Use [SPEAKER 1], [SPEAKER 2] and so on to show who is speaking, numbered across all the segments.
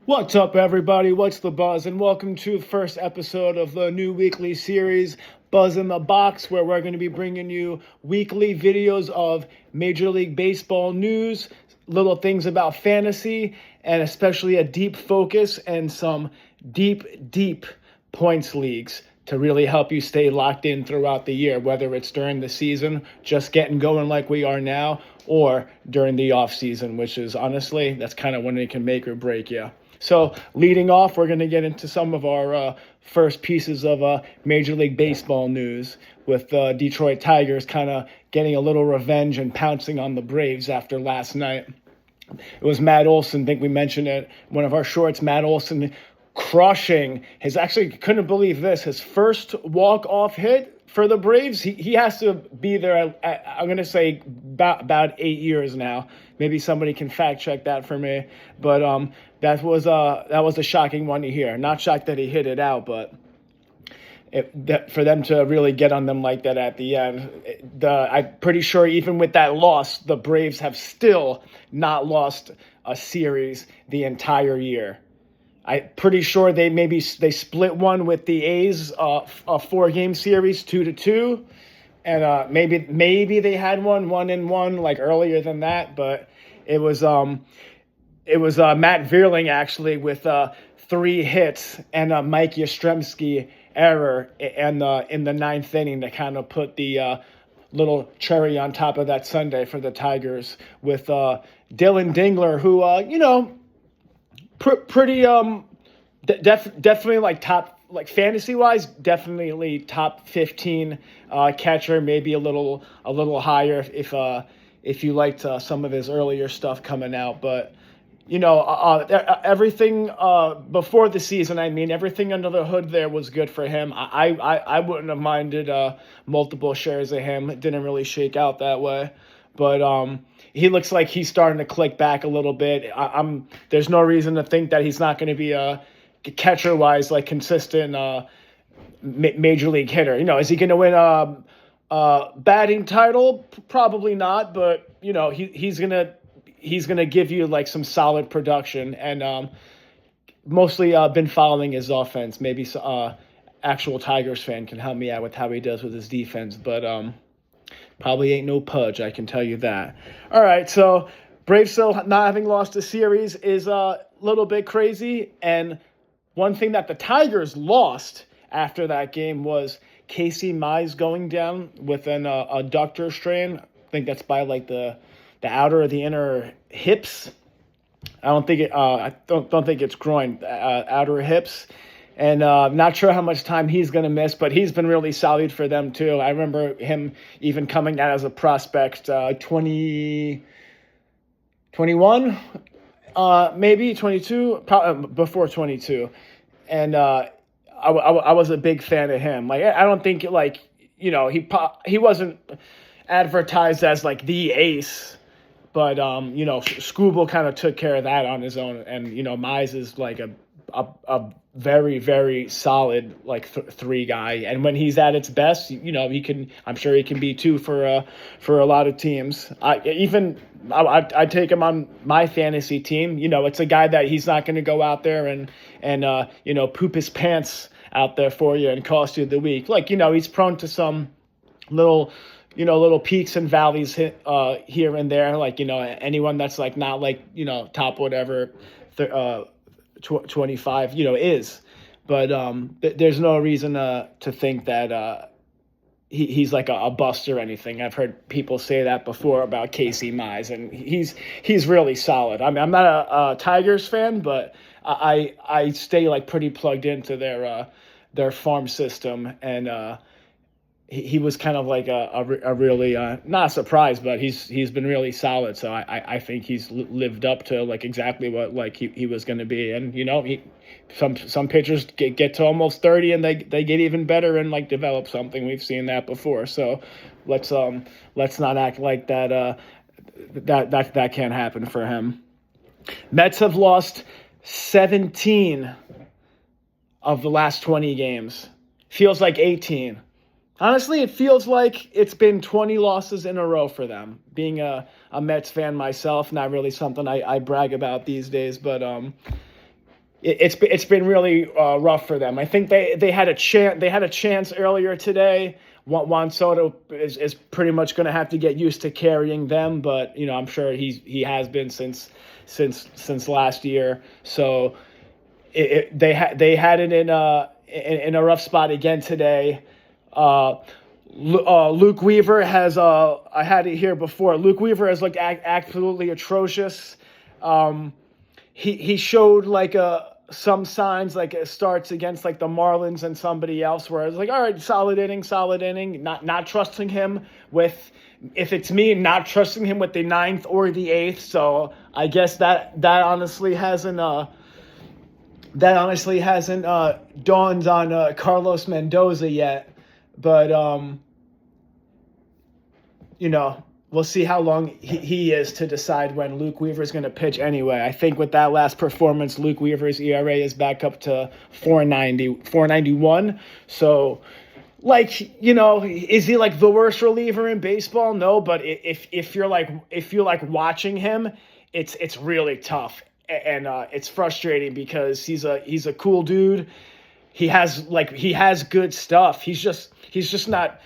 [SPEAKER 1] What's up, everybody? What's the buzz? And welcome to the first episode of the new weekly series, Buzz in the Box, where we're going to be bringing you weekly videos of Major League Baseball news, little things about fantasy, and especially a deep focus and some deep points leagues to really help you stay locked in throughout the year, whether it's during the season, just getting going like we are now, or during the off season, which is honestly, that's kind of when it can make or break you. So leading off, we're going to get into some of our first pieces of Major League Baseball news with the Detroit Tigers kind of getting a little revenge and pouncing on the Braves after last night. It was Matt Olson, I think we mentioned it, one of our shorts, Matt Olson crushing his, actually couldn't believe this, his first walk-off hit for the Braves. He has to be there, I'm going to say about 8 years now. Maybe somebody can fact check that for me. But that was a shocking one to hear. Not shocked that he hit it out, but for them to really get on them like that at the end. I'm pretty sure even with that loss, the Braves have still not lost a series the entire year. I'm pretty sure they split one with the A's, a 4-game series, 2-2. And maybe they had 1-1 like earlier than that, but it was Matt Vierling actually with 3 hits and a Mike Yastrzemski error in the ninth inning to kind of put the little cherry on top of that Sunday for the Tigers with Dylan Dingler, who pretty definitely like top. Like fantasy-wise, definitely top 15 catcher, maybe a little higher if you liked some of his earlier stuff coming out. But everything before the season, everything under the hood there was good for him. I wouldn't have minded multiple shares of him. It didn't really shake out that way, but he looks like he's starting to click back a little bit. There's no reason to think that he's not going to be a catcher-wise, like consistent major league hitter. Is he going to win a batting title? Probably not, but he's gonna give you like some solid production, and mostly been following his offense. Maybe actual Tigers fan can help me out with how he does with his defense, but probably ain't no Pudge, I can tell you that. All right, so Braves still not having lost a series is a little bit crazy, and one thing that the Tigers lost after that game was Casey Mize going down with an adductor strain. I think that's by like the outer or the inner hips. I don't think it's groin, outer hips. And not sure how much time he's going to miss, but he's been really solid for them too. I remember him even coming out as a prospect 2021. Maybe 22, before 22. And I was a big fan of him. Like, I don't think he wasn't advertised as like the ace, but Scooble kind of took care of that on his own. And Mize is like a very, very solid like 3 guy, and when he's at its best, I'm sure he can be 2 for a lot of teams. I take him on my fantasy team. It's a guy that he's not going to go out there and poop his pants out there for you and cost you the week. Like, he's prone to some little peaks and valleys here and there. Like, anyone that's like not like top whatever 25 is, but there's no reason to think that he's like a bust or anything. I've heard people say that before about Casey Mize, and he's really solid. I'm not a Tigers fan, but I stay like pretty plugged into their farm system, and he was kind of like a really not a surprise, but he's been really solid. So I think he's lived up to like exactly what like he was going to be. And some pitchers get to almost 30 and they get even better and like develop something. We've seen that before. So let's not act like that can't happen for him. Mets have lost 17 of the last 20 games. Feels like 18. Honestly, it feels like it's been 20 losses in a row for them. Being a Mets fan myself, not really something I brag about these days, but it's been really rough for them. I think they had a chance earlier today. Juan Soto is pretty much going to have to get used to carrying them, but I'm sure he has been since last year. So they had it in a rough spot again today. Luke Weaver has I had it here before. Luke Weaver has looked absolutely atrocious. He showed like some signs like it starts against like the Marlins and somebody else where I was like, all right, solid inning, not trusting him with, if it's me, not trusting him with the ninth or the eighth. So I guess that honestly hasn't dawned on Carlos Mendoza yet, but we'll see how long he is to decide when Luke Weaver is going to pitch anyway. I think with that last performance, Luke Weaver's ERA is back up to 4.91. So, is he like the worst reliever in baseball? No, but if you're like watching him, it's really tough, and it's frustrating because he's a cool dude. He has good stuff. He's just not.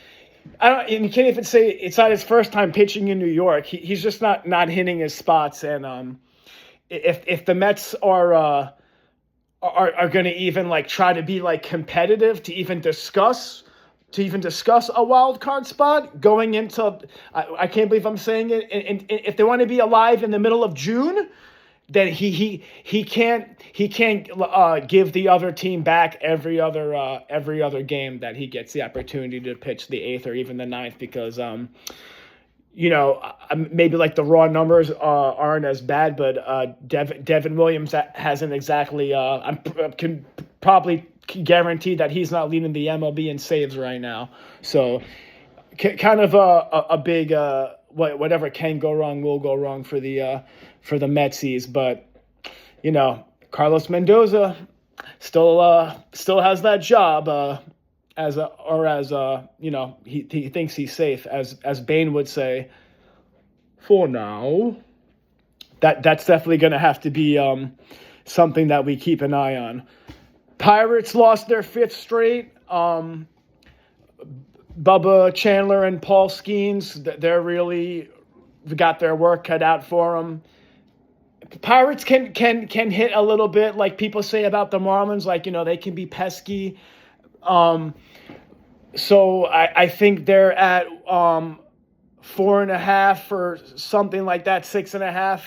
[SPEAKER 1] And you can't even say it's not his first time pitching in New York. He's just not hitting his spots. And if the Mets are going to even like try to be like competitive to even discuss a wild card spot going into, I can't believe I'm saying it. And if they want to be alive in the middle of June, then he can't give the other team back every other game that he gets the opportunity to pitch the eighth or even the ninth, because maybe like the raw numbers aren't as bad, but Devin Williams hasn't exactly I can probably guarantee that he's not leading the MLB in saves right now. So kind of a big whatever can go wrong will go wrong for the Metsies, but Carlos Mendoza still has that job he thinks he's safe, as Bane would say, for now. That's definitely going to have to be something that we keep an eye on. Pirates lost their fifth straight. Bubba Chandler and Paul Skeens, they're really got their work cut out for them. Pirates can hit a little bit, like people say about the Marlins, like they can be pesky. So I think they're at 4.5 or something like that, 6.5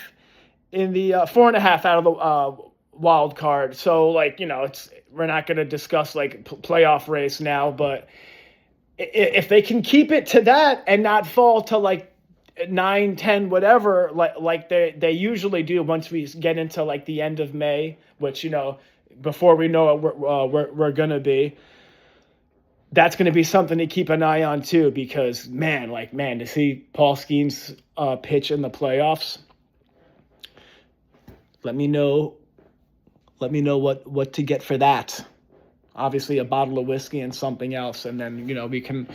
[SPEAKER 1] in the 4.5 out of the wild card. So we're not going to discuss like playoff race now, but if they can keep it to that and not fall to like 9, 10, whatever, like they usually do once we get into like the end of May, which before we know it, we're gonna be. That's gonna be something to keep an eye on too, because man, to see Paul Skeens pitch in the playoffs. Let me know what to get for that. Obviously, a bottle of whiskey and something else, and then we can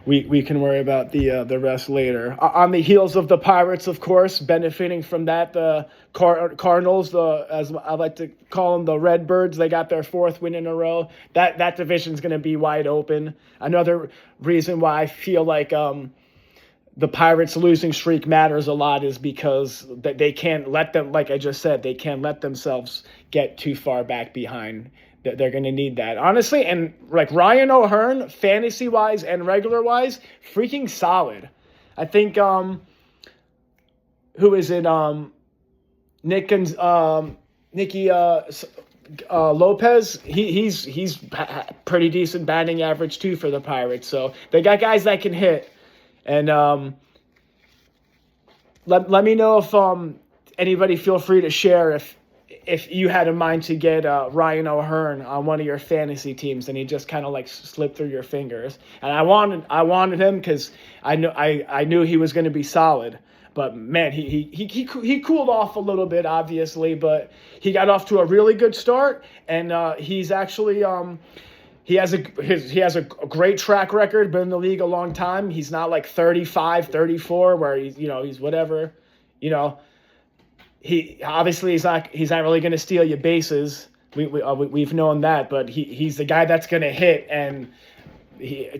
[SPEAKER 1] worry about the rest later. On the heels of the Pirates, of course, benefiting from that, the Cardinals, as I like to call them, the Redbirds, they got their fourth win in a row. That division is going to be wide open. Another reason why I feel like the Pirates' losing streak matters a lot is because they can't let them, like I just said, they can't let themselves get too far back behind. They're going to need that, honestly. And like Ryan O'Hearn, fantasy-wise and regular-wise, freaking solid. I think, who is it? Nicky Lopez, he's pretty decent batting average too for the Pirates. So they got guys that can hit. And let me know if anybody feel free to share if you had in mind to get Ryan O'Hearn on one of your fantasy teams and he just kind of like slipped through your fingers. And I wanted him because I knew he was going to be solid. But man, he cooled off a little bit, obviously, but he got off to a really good start, and he's actually he has a great track record, been in the league a long time. He's not like 35, 34 where he's whatever, He obviously he's not really going to steal your bases, we've known that, but he's the guy that's going to hit. And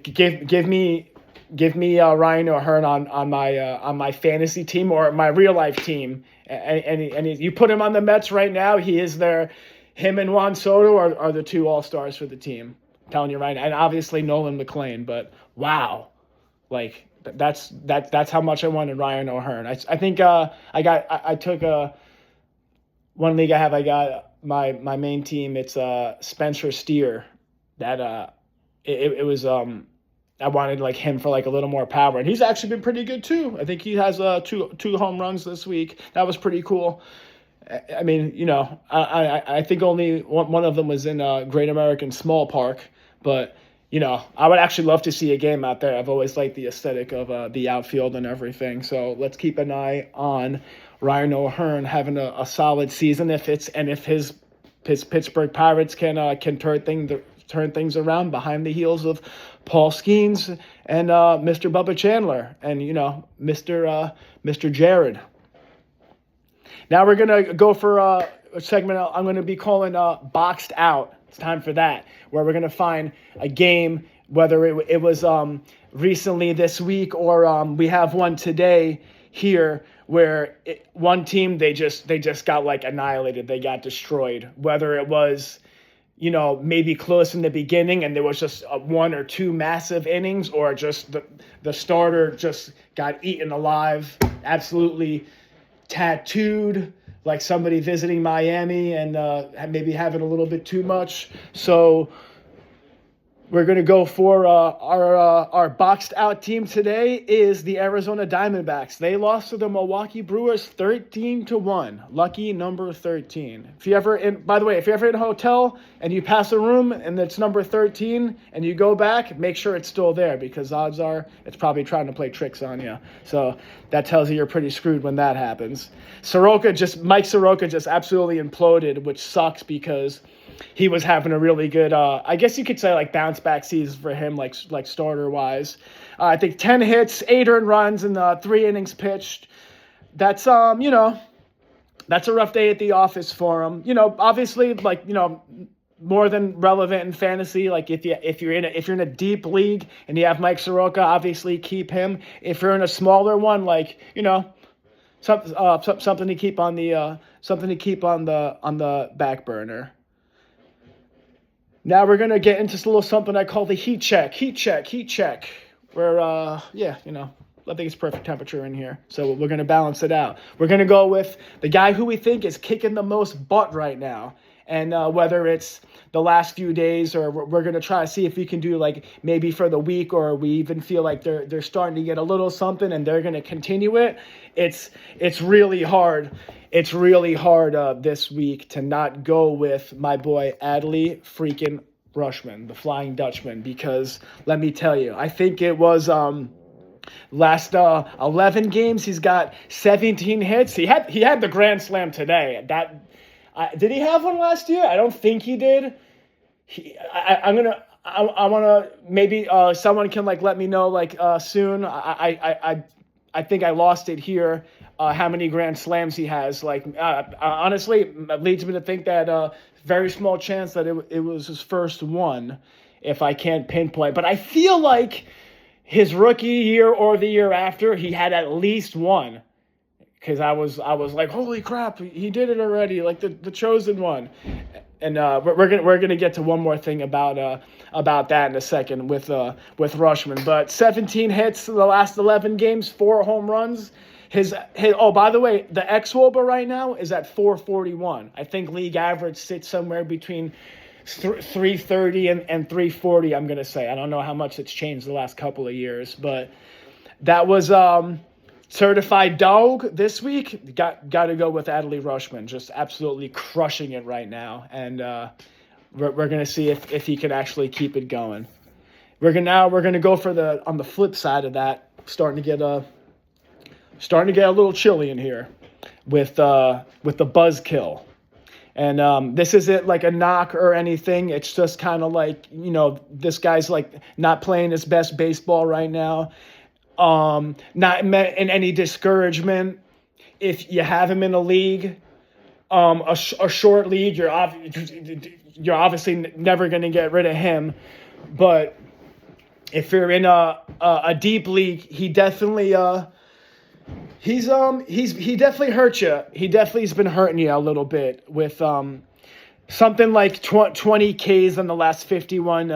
[SPEAKER 1] give me Ryan O'Hearn on my fantasy team or my real life team, and you put him on the Mets right now. He is there. Him and Juan Soto are the two all-stars for the team. I'm telling you right now. And obviously Nolan McLean, but wow, like that's how much I wanted Ryan O'Hearn. I think I took one league I got my main team. It's Spencer Steer. That it was I wanted like him for like a little more power, and he's actually been pretty good too. I think he has two home runs this week. That was pretty cool. I mean, I think only one of them was in Great American Small Park, but I would actually love to see a game out there. I've always liked the aesthetic of the outfield and everything. So let's keep an eye on Ryan O'Hearn having a solid season if his Pittsburgh Pirates can turn things around behind the heels of Paul Skeens and Mr. Bubba Chandler and Mr. Jared. Now we're gonna go for a segment I'm going to be calling Boxed Out. It's time for that, where we're going to find a game, whether it was recently this week or we have one today here, where one team they just got like annihilated, they got destroyed. Whether it was maybe close in the beginning and there was just one or two massive innings, or just the starter just got eaten alive, absolutely tattooed, like somebody visiting Miami and maybe having a little bit too much. So we're going to go for our boxed out team today is the Arizona Diamondbacks. They lost to the Milwaukee Brewers 13-1. Lucky number 13. By the way, if you're ever in a hotel and you pass a room and it's number 13 and you go back, make sure it's still there, because odds are it's probably trying to play tricks on you. So that tells you you're pretty screwed when that happens. Mike Soroka just absolutely imploded, which sucks because he was having a really good, I guess you could say like bounce back season for him, like starter wise. I think 10 hits, 8 earned runs, and 3 innings pitched. That's that's a rough day at the office for him. Obviously, more than relevant in fantasy. Like if you're in a deep league and you have Mike Soroka, obviously keep him. If you're in a smaller one, something to keep on the back burner. Now we're going to get into a little something I call the heat check, where, I think it's perfect temperature in here. So we're going to balance it out. We're going to go with the guy who we think is kicking the most butt right now. And whether it's the last few days, or we're going to try to see if we can do like maybe for the week, or we even feel like they're starting to get a little something and they're going to continue it. It's really hard. It's really hard this week to not go with my boy Adley freaking Rutschman, the Flying Dutchman, because let me tell you, I think it was last 11 games he's got 17 hits. He had the grand slam today. Did he have one last year? I don't think he did. I want to maybe someone can let me know soon. I think I lost it here. How many grand slams he has? Honestly, it leads me to think that very small chance that it was his first one, if I can't pinpoint. But I feel like his rookie year or the year after, he had at least one. Because I was like, holy crap, he did it already, like the chosen one. And we're gonna get to one more thing about that in a second with Rutschman. But 17 hits in the last 11 games, 4 home runs. By the way, the xWOBA right now is at 441. I think league average sits somewhere between 330 and 340. I'm gonna say. I don't know how much it's changed the last couple of years, but that was certified dog this week. Got to go with Adley Rutschman, just absolutely crushing it right now, and we're gonna see if he can actually keep it going. We're gonna go for on the flip side of that, starting to get a little chilly in here with the buzzkill. And this isn't like a knock or anything. It's just kind of like, this guy's like not playing his best baseball right now. Not in any discouragement. If you have him in a league, a short league, you're obviously never going to get rid of him. But if you're in a deep league, he definitely he definitely hurt you. He definitely has been hurting you a little bit with something like 20 Ks in the last 51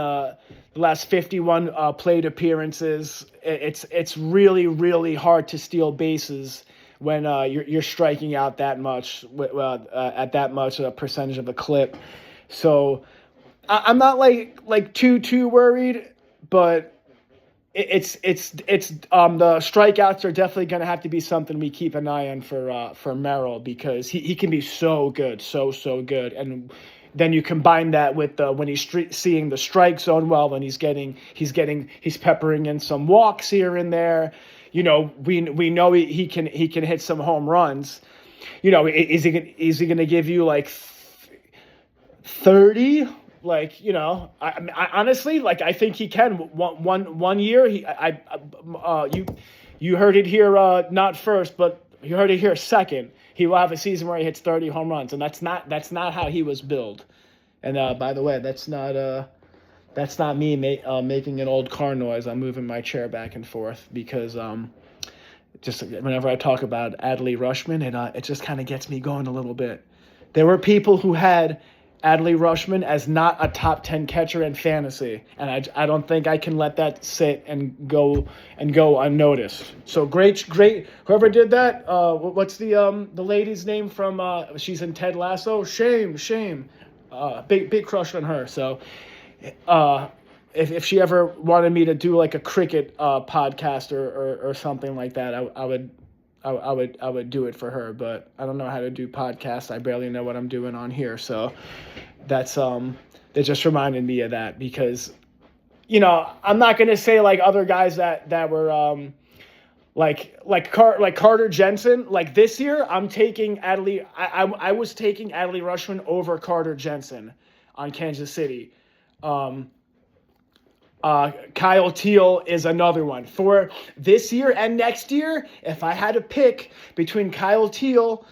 [SPEAKER 1] plate appearances. It's really, really hard to steal bases when you're striking out that much at that much a percentage of the clip. So I'm not like too worried, but it's the strikeouts are definitely going to have to be something we keep an eye on for Merrill, because he can be so good, so good. And then you combine that with when he's seeing the strike zone well, and he's peppering in some walks here and there. We know he can hit some home runs. Is he going to give you like 30? I honestly, I think he can. One year, you heard it here, not first, but you heard it here second. He will have a season where he hits 30 home runs, and that's not how he was billed. And by the way, that's not me making an old car noise. I'm moving my chair back and forth because just whenever I talk about Adley Rutschman, it just kind of gets me going a little bit. There were people who had Adley Rutschman as not a top 10 catcher in fantasy, and I don't think I can let that sit and go unnoticed. So great, whoever did that. What's the lady's name from? She's in Ted Lasso. Shame. Big crush on her. So, if she ever wanted me to do like a cricket podcast or something like that, I would do it for her, but I don't know how to do podcasts. I barely know what I'm doing on here. So that's it just reminded me of that, because I'm not going to say like other guys that were like Carter Jensen. Like this year, I'm taking Adley. I was taking Adley Rutschman over Carter Jensen on Kansas City. Kyle Teal is another one. For this year and next year, if I had to pick between Kyle Teal,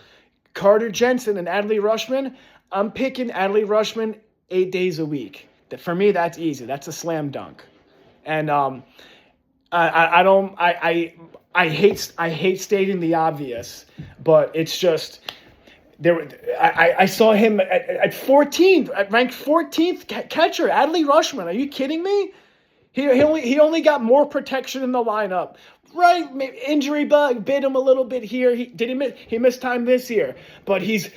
[SPEAKER 1] Carter Jensen, and Adley Rutschman, I'm picking Adley Rutschman 8 days a week. For me, that's easy. That's a slam dunk. And I hate stating the obvious, but it's just I saw him at 14th, ranked 14th catcher, Adley Rutschman. Are you kidding me? He only got more protection in the lineup. Right, injury bug bit him a little bit here. He missed time this year, but he's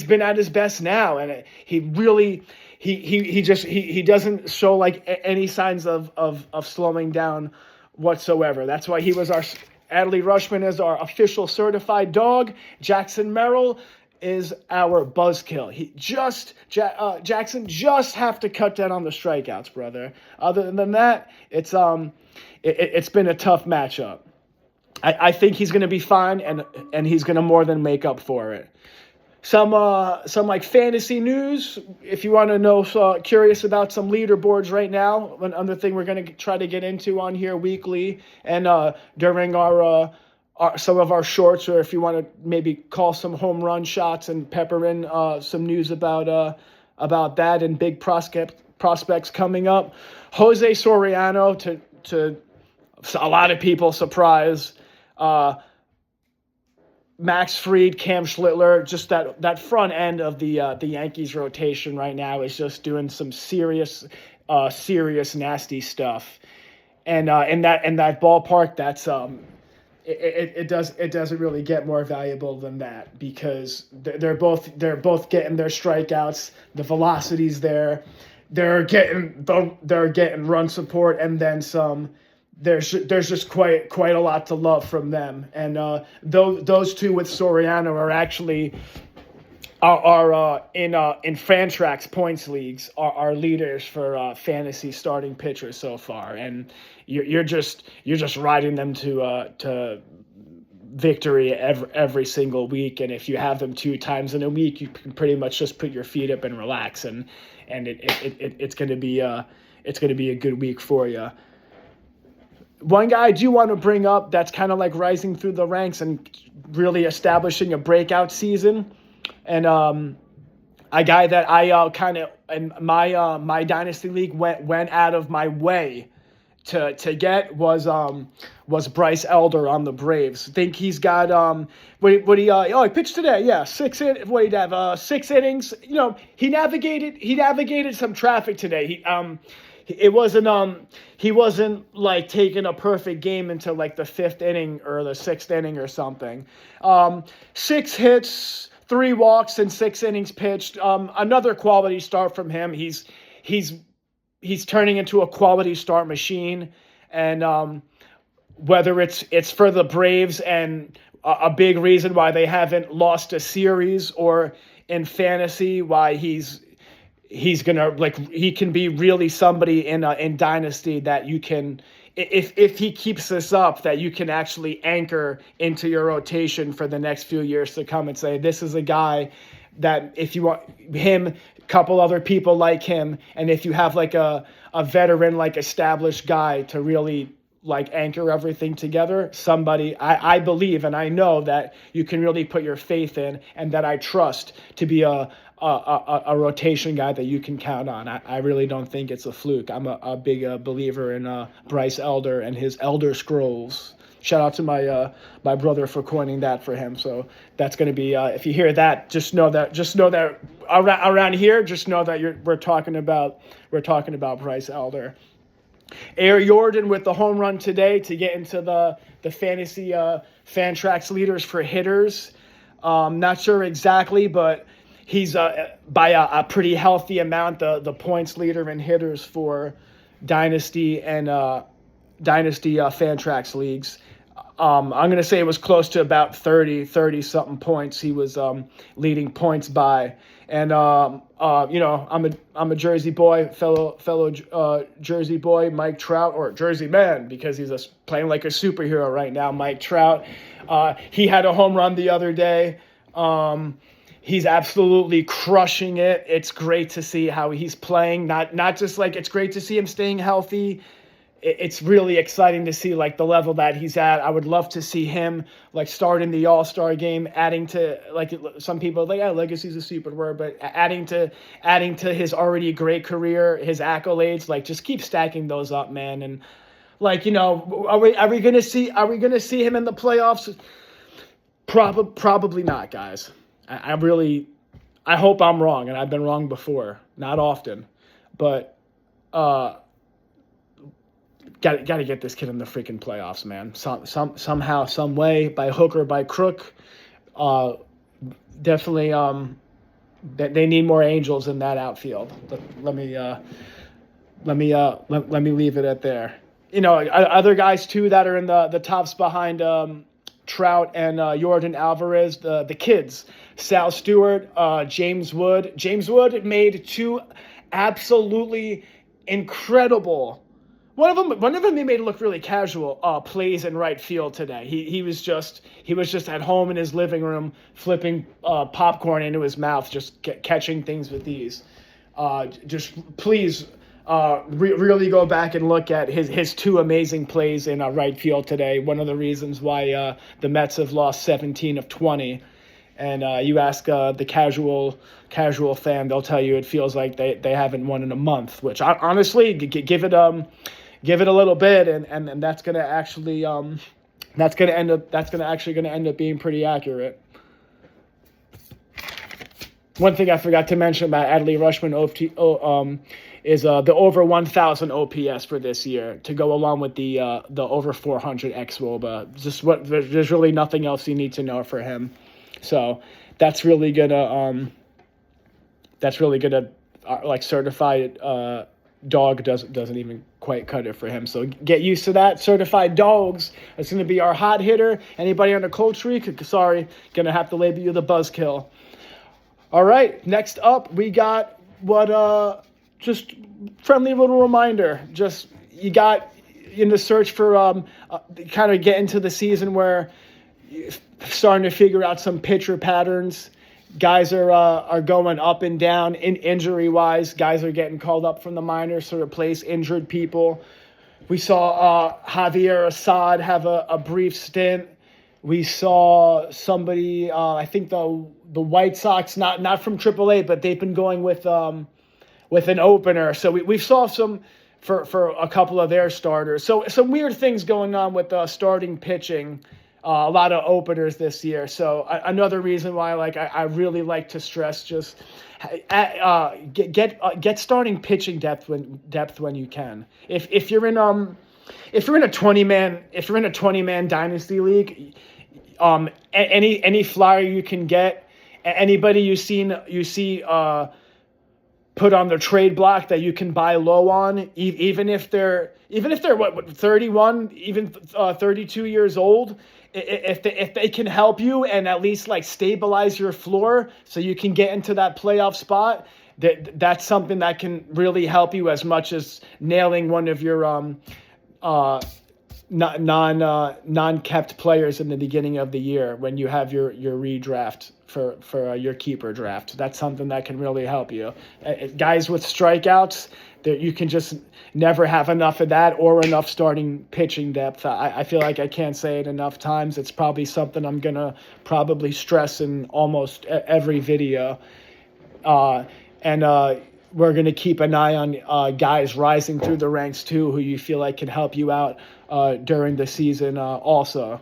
[SPEAKER 1] been at his best now, and he really he doesn't show like any signs of slowing down whatsoever. That's why he was our Adley Rutschman is our official certified dog. Jackson Merrill is our buzzkill. Jackson just have to cut down on the strikeouts, brother. Other than that, it's been a tough matchup. I think he's going to be fine, and he's going to more than make up for it. Some like fantasy news, if you want to know, curious about some leaderboards right now. Another thing we're going to try to get into on here weekly and during our some of our shorts, or if you want to maybe call some home run shots and pepper in some news about that and big prospects coming up. Jose Soriano to a lot of people surprise. Max Fried, Cam Schlittler, just that front end of the Yankees rotation right now is just doing some serious nasty stuff, and in that ballpark, that's it doesn't really get more valuable than that, because they're both getting their strikeouts, the velocity's there, they're getting run support, and then some. There's just quite a lot to love from them, and those two with Soriano are actually are in Fantrax points leagues are leaders for fantasy starting pitchers so far, and you're just riding them to victory every single week. And if you have them 2 times in a week, you can pretty much just put your feet up and relax, and it's going to be a good week for you. One guy I do want to bring up that's kind of like rising through the ranks and really establishing a breakout season, And a guy that I kind of in my dynasty league went out of my way to get was Bryce Elder on the Braves. Think he's got what he pitched today? Yeah, what did he have? 6 innings. He navigated some traffic today. He wasn't like taking a perfect game into like the 5th inning or the 6th inning or something. 6 hits, 3 walks, and 6 innings pitched. Another quality start from him. He's turning into a quality start machine, and whether it's for the Braves and a big reason why they haven't lost a series, or in fantasy why he's gonna he can be really somebody in dynasty that you can, if he keeps this up, that you can actually anchor into your rotation for the next few years to come and say, this is a guy that if you want him, a couple other people like him, and if you have like a veteran, like established guy to really like anchor everything together, somebody I believe and I know that you can really put your faith in, and that I trust to be a rotation guy that you can count on. I really don't think it's a fluke. I'm a big believer in Bryce Elder and his Elder Scrolls. Shout out to my brother for coining that for him. So that's going to be if you hear that, just know that around here, just know that we're talking about Bryce Elder. Air Jordan with the home run today to get into the fantasy Fantrax leaders for hitters. Not sure exactly, but he's by a pretty healthy amount the points leader in hitters for Dynasty and Dynasty Fantrax leagues. I'm going to say it was close to about 30-something points he was leading points by. And, I'm a Jersey boy, fellow Jersey boy, Mike Trout, or Jersey man, because he's playing like a superhero right now, Mike Trout. He had a home run the other day. He's absolutely crushing it. It's great to see how he's playing. Not just like it's great to see him staying healthy. It's really exciting to see like the level that he's at. I would love to see him like start in the All-Star game, adding to, like, some people like, yeah, legacy's a stupid word, but adding to his already great career, his accolades. Like, just keep stacking those up, man. And like, are we gonna see him in the playoffs? Probably not, guys. I hope I'm wrong, and I've been wrong before, not often, but got to get this kid in the freaking playoffs, man. Somehow, some way, by hook or by crook. Definitely, they need more Angels in that outfield. Let me leave it at there. Other guys too that are in the tops behind Trout and Jordan Alvarez, the kids, Sal Stewart, James Wood. James Wood made 2 absolutely incredible. One of them he made it look really casual. Plays in right field today. He was just at home in his living room flipping popcorn into his mouth, just catching things with ease. Just please really go back and look at his 2 amazing plays in right field today. One of the reasons why the Mets have lost 17 of 20. And you ask the casual fan, they'll tell you it feels like they haven't won in a month. Which honestly, give it a little bit, and that's gonna actually end up being pretty accurate. One thing I forgot to mention about Adley Rutschman is the over 1,000 OPS for this year to go along with the over 400 xWOBA. There's really nothing else you need to know for him. So that's really gonna like certified dog doesn't even quite cut it for him. So get used to that. Certified dogs. It's gonna be our hot hitter. Anybody on the cold streak? Gonna have to label you the buzzkill. All right. Next up, we got just friendly little reminder. Just you got in the search for kind of get into the season where starting to figure out some pitcher patterns. Guys are going up and down in injury-wise. Guys are getting called up from the minors to replace injured people. We saw Javier Assad have a brief stint. We saw somebody, I think the White Sox, not from AAA, but they've been going with an opener. So we saw some for a couple of their starters. So some weird things going on with starting pitching. A lot of openers this year. So another reason why I really like to stress just get starting pitching depth when you can. If you're in a 20-man dynasty league, any flyer you can get, anybody you see put on the trade block that you can buy low on, even if they're what 31, even 32 years old, if they can help you and at least stabilize your floor so you can get into that playoff spot, that's something that can really help you as much as nailing one of your non-kept players in the beginning of the year when you have your redraft for your keeper draft. That's something that can really help you. Guys with strikeouts, that you can just never have enough of that or enough starting pitching depth. I feel like I can't say it enough times. It's probably something I'm gonna probably stress in almost every video. And we're going to keep an eye on guys rising through the ranks too, who you feel like can help you out during the season also.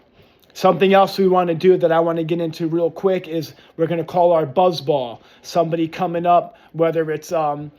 [SPEAKER 1] Something else we want to do that I want to get into real quick is we're going to call our buzz ball. Somebody coming up, whether it's later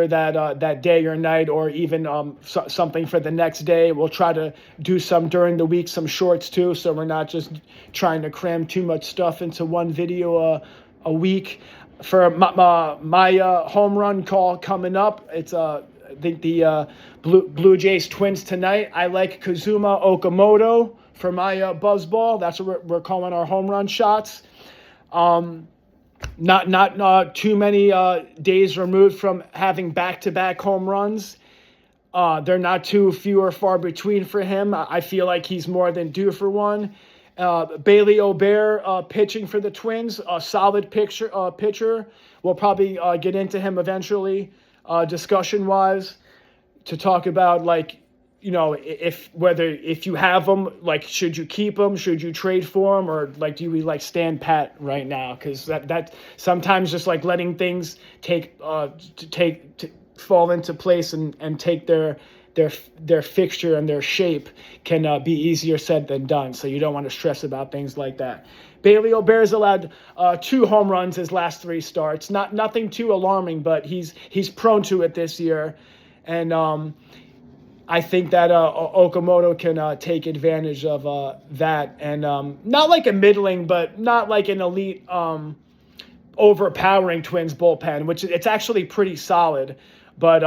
[SPEAKER 1] that day or night, or even something for the next day. We'll try to do some during the week, some shorts too, so we're not just trying to cram too much stuff into one video a week. For my home run call coming up, it's I think the Blue Jays Twins tonight. I like Kazuma Okamoto for my buzz ball. That's what we're calling our home run shots. Not too many days removed from having back-to-back home runs. They're not too few or far between for him. I feel like he's more than due for one. Bailey O'Bear pitching for the Twins, a solid pitcher. We'll probably get into him eventually, discussion-wise, to talk about if you have him, should you keep him, should you trade for him, or do we stand pat right now? Because that sometimes just letting things fall into place and take their fixture and their shape can be easier said than done. So you don't want to stress about things like that. Bailey O'Bear's allowed 2 home runs his last 3 starts. Nothing too alarming, but he's prone to it this year. And I think that Okamoto can take advantage of that. And not like a middling, but not like an elite overpowering Twins bullpen, which it's actually pretty solid. But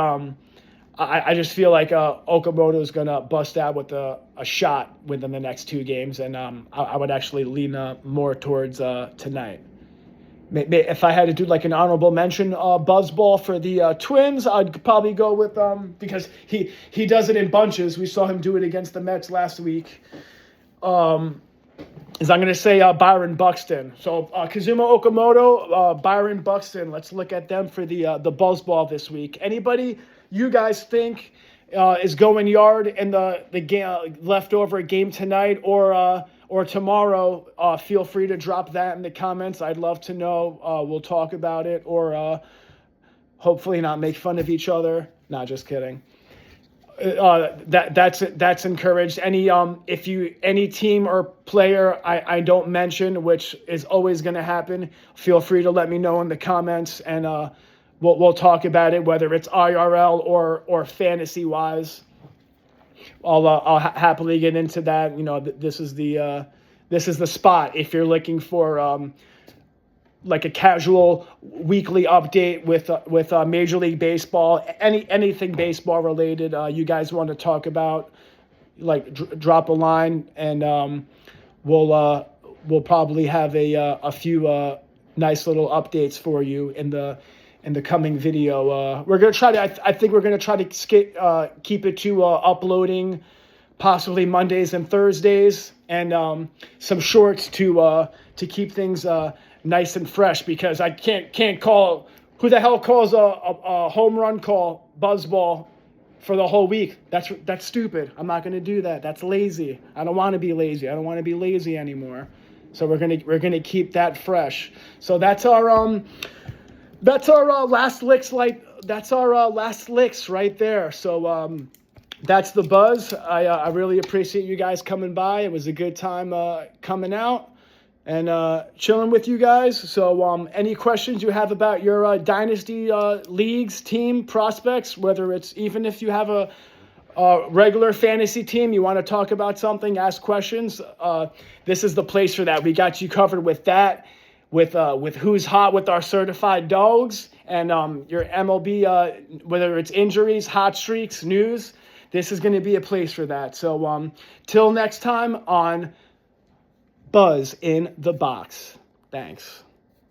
[SPEAKER 1] I just feel like Okamoto is going to bust out with a shot within the next 2 games, and I would actually lean more towards tonight. If I had to do an honorable mention buzzball for the Twins, I'd probably go with because he does it in bunches. We saw him do it against the Mets last week. I'm going to say Byron Buxton. So Kazuma Okamoto, Byron Buxton. Let's look at them for the buzzball this week. Anybody you guys think is going yard in the leftover game tonight or tomorrow, feel free to drop that in the comments. I'd love to know. We'll talk about it, or hopefully not make fun of each other. Not just kidding. That's encouraged. Any team or player I don't mention, which is always going to happen, feel free to let me know in the comments, and we'll talk about it, whether it's IRL or fantasy wise. I'll happily get into that. This is the spot if you're looking for a casual weekly update with Major League Baseball, anything baseball related. You guys want to talk about, drop a line, and we'll probably have a few nice little updates for you in the coming video. We're gonna try to. I think we're gonna try to keep it to uploading possibly Mondays and Thursdays, and some shorts to keep things nice and fresh, because I can't call. Who the hell calls a home run call buzzball for the whole week. That's stupid. I'm not going to do that. That's lazy. I don't want to be lazy. I don't want to be lazy anymore. So we're gonna keep that fresh. So that's our last licks. That's our last licks right there. So that's the buzz. I really appreciate you guys coming by. It was a good time coming out and chilling with you guys. So any questions you have about your dynasty leagues, team prospects, whether it's even if you have a regular fantasy team, you want to talk about something, ask questions, this is the place for that. We got you covered with that, with who's hot with our certified dogs, and your MLB, whether it's injuries, hot streaks, news. This is going to be a place for that. So till next time on Buzz in the Box. Thanks.